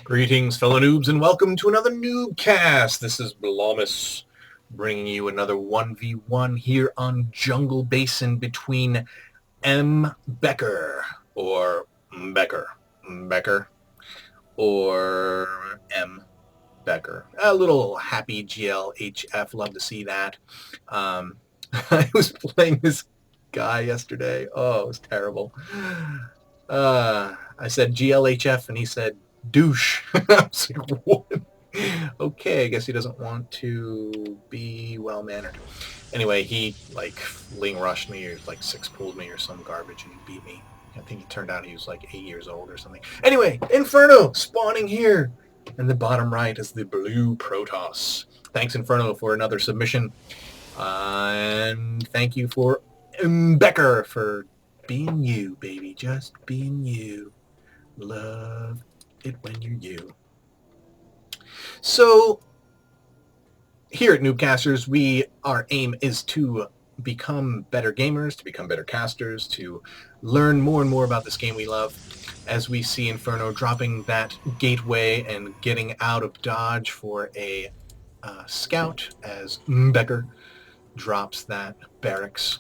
Greetings, fellow noobs, and welcome to another Nuubcast. This is Blomus, bringing you another 1v1 here on Jungle Basin between M. Becker, or Becker, or M. Becker. A little happy GLHF, love to see that. I was playing this guy yesterday. Oh, it was terrible. I said GLHF, and he said douche. I was like, what? Okay, I guess he doesn't want to be well-mannered. Anyway, he, fling rushed me, or, 6-pulled me or some garbage, and he beat me. I think he turned out he was, 8 years old or something. Anyway, Inferno spawning here. And the bottom right is the blue Protoss. Thanks, Inferno, for another submission. And thank you for Becker for being you, baby. Just being you. Love it when you're you. So, here at Nuubcasters, our aim is to become better gamers, to become better casters, to learn more and more about this game we love. As we see Inferno dropping that gateway and getting out of dodge for a scout, as Becker drops that barracks.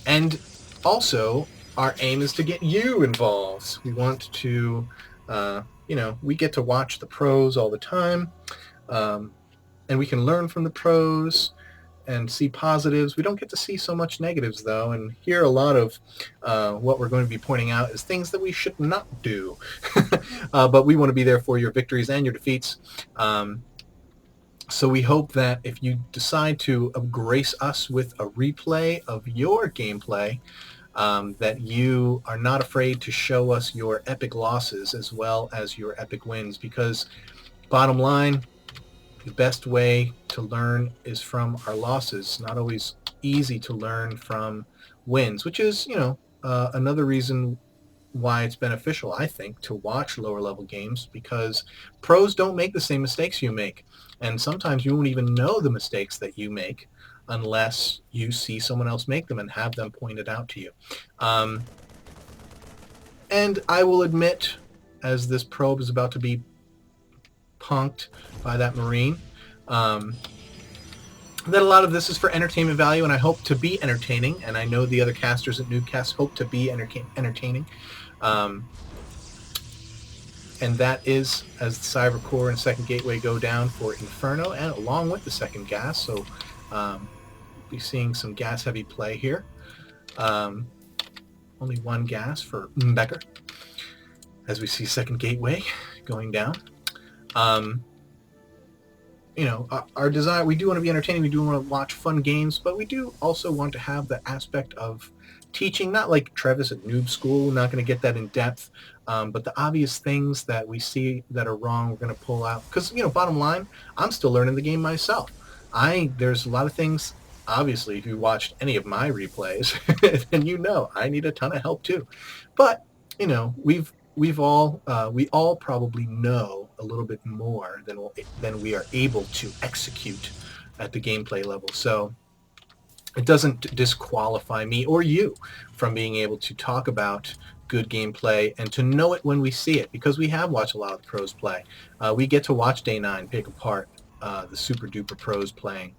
And also, our aim is to get you involved. We want to, we get to watch the pros all the time, and we can learn from the pros and see positives. We don't get to see so much negatives, though, and here a lot of what we're going to be pointing out is things that we should not do. But we want to be there for your victories and your defeats. So we hope that if you decide to grace us with a replay of your gameplay, that you are not afraid to show us your epic losses as well as your epic wins, because bottom line, the best way to learn is from our losses. It's not always easy to learn from wins, which is, another reason why it's beneficial, I think, to watch lower level games, because pros don't make the same mistakes you make. And sometimes you won't even know the mistakes that you make unless you see someone else make them and have them pointed out to you. And I will admit, as this probe is about to be punked by that Marine, that a lot of this is for entertainment value, and I hope to be entertaining, and I know the other casters at Nuubcast hope to be entertaining. And that is as the Cyber Core and Second Gateway go down for Inferno, and along with the second gas, so we'll be seeing some gas-heavy play here. Only one gas for Becker, as we see Second Gateway going down. Our desire, we do want to be entertaining, we do want to watch fun games, but we do also want to have the aspect of teaching, not like Travis at Noob School, not going to get that in depth, but the obvious things that we see that are wrong, we're going to pull out. Because, bottom line, I'm still learning the game myself. There's a lot of things, obviously, if you watched any of my replays, then I need a ton of help too. But, we all probably know a little bit more than we are able to execute at the gameplay level. So it doesn't disqualify me or you from being able to talk about good gameplay and to know it when we see it, because we have watched a lot of the pros play. We get to watch Day 9 pick apart the super duper pros playing.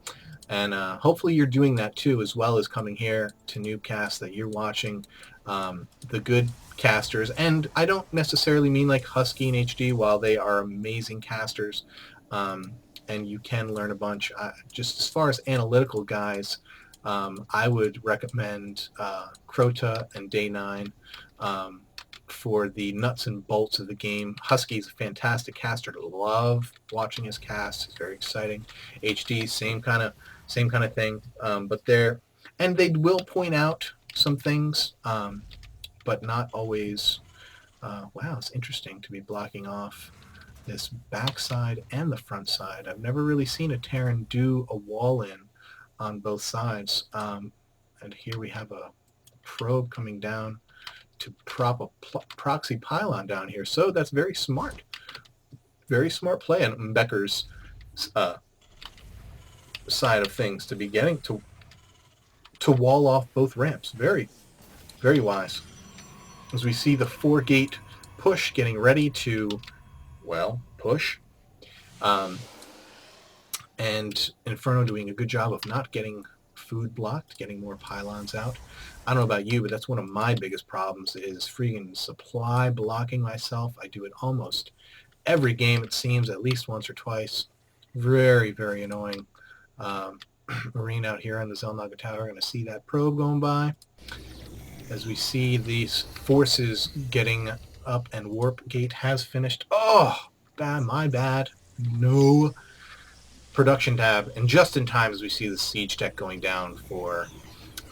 And hopefully you're doing that too, as well as coming here to Nuubcast, that you're watching the good casters. And I don't necessarily mean like Husky and HD, while they are amazing casters, and you can learn a bunch. Just as far as analytical guys, I would recommend Crota and Day 9 for the nuts and bolts of the game. Husky's a fantastic caster to love watching his cast. It's very exciting. HD, same kind of thing. But they will point out some things, but not always. Wow, it's interesting to be blocking off this backside and the front side. I've never really seen a Terran do a wall in on both sides. And here we have a probe coming down to prop a proxy pylon down here. So that's very smart. Very smart play on Becker's side of things, to be getting to wall off both ramps. Very, very wise. As we see the 4-gate push, getting ready to, well, push. And Inferno doing a good job of not getting food blocked, getting more pylons out. I don't know about you, but that's one of my biggest problems is freaking supply blocking myself. I do it almost every game, it seems, at least once or twice. Very, very annoying. Marine out here on the Zelnaga Tower, going to see that probe going by. As we see these forces getting up, and Warp Gate has finished. Oh, bad, my bad. No production tab, and just in time as we see the siege tech going down for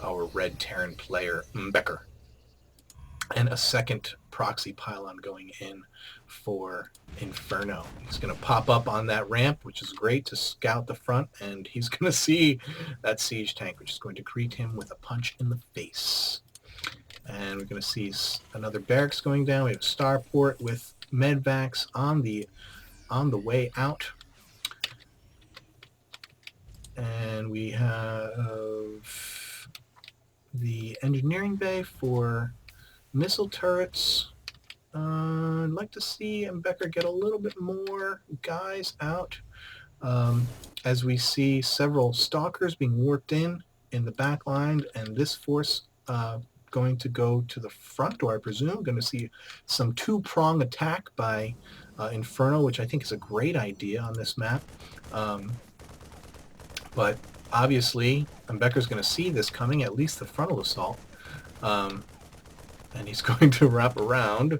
our red Terran player, Becker. And a second proxy pylon going in for Inferno. He's going to pop up on that ramp, which is great to scout the front, and he's going to see that siege tank, which is going to greet him with a punch in the face. And we're going to see another barracks going down. We have a starport with medvacs on the way out. And we have the engineering bay for missile turrets. I'd like to see Becker get a little bit more guys out. As we see several stalkers being warped in the back line, and this force going to go to the front door, I presume. Going to see some two-prong attack by Inferno, which I think is a great idea on this map. But obviously, Becker's going to see this coming, at least the frontal assault. And he's going to wrap around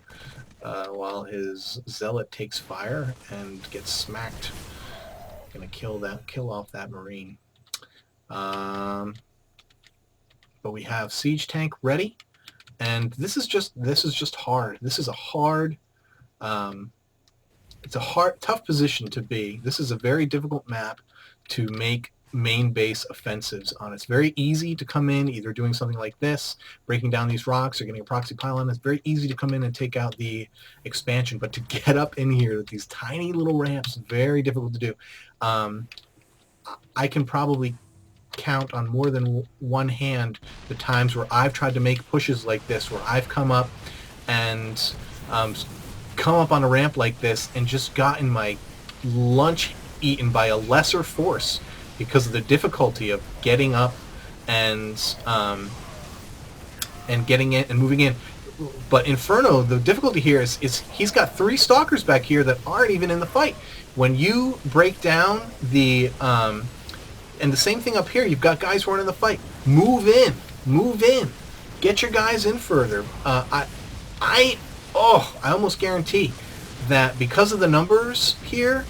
while his zealot takes fire and gets smacked. Going to kill off that Marine. But we have siege tank ready, and this is just hard. This is a hard. It's a tough position to be. This is a very difficult map to make main base offensives on. It's very easy to come in, either doing something like this, breaking down these rocks, or getting a proxy pylon. It's very easy to come in and take out the expansion, but to get up in here with these tiny little ramps, very difficult to do. I can probably count on more than one hand the times where I've tried to make pushes like this, where I've come up and come up on a ramp like this and just gotten my lunch eaten by a lesser force because of the difficulty of getting up and getting in and moving in. But Inferno, the difficulty here is he's got 3 stalkers back here that aren't even in the fight. When you break down the and the same thing up here, you've got guys who aren't in the fight. Move in, get your guys in further. I almost guarantee that because of the numbers here,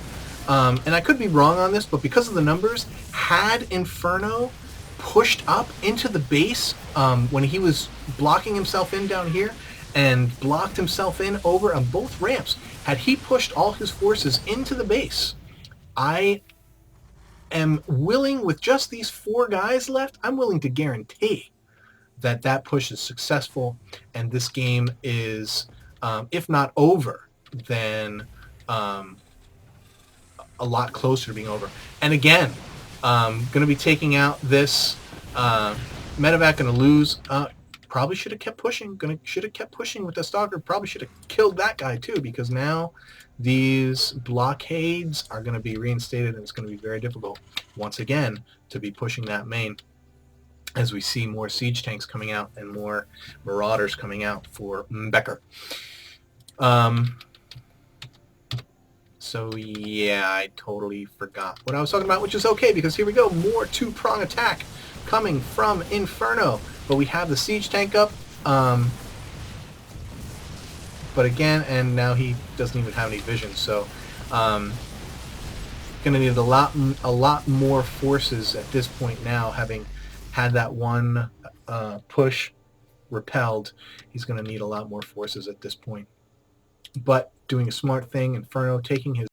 and I could be wrong on this, but because of the numbers, had Inferno pushed up into the base when he was blocking himself in down here and blocked himself in over on both ramps, had he pushed all his forces into the base, I am willing, with just these 4 guys left, I'm willing to guarantee that that push is successful, and this game is, if not over, then a lot closer to being over. And again, going to be taking out this medevac, going to lose. Probably should have kept pushing. Should have kept pushing with the stalker. Probably should have killed that guy too, because now these blockades are going to be reinstated, and it's going to be very difficult once again to be pushing that main, as we see more siege tanks coming out and more marauders coming out for Becker. So yeah, I totally forgot what I was talking about, which is okay, because here we go, more two-prong attack coming from Inferno. But we have the siege tank up, but again, and now he doesn't even have any vision, so gonna need a lot more forces at this point now, having had that one push repelled. He's gonna need a lot more forces at this point. But doing a smart thing, Inferno taking his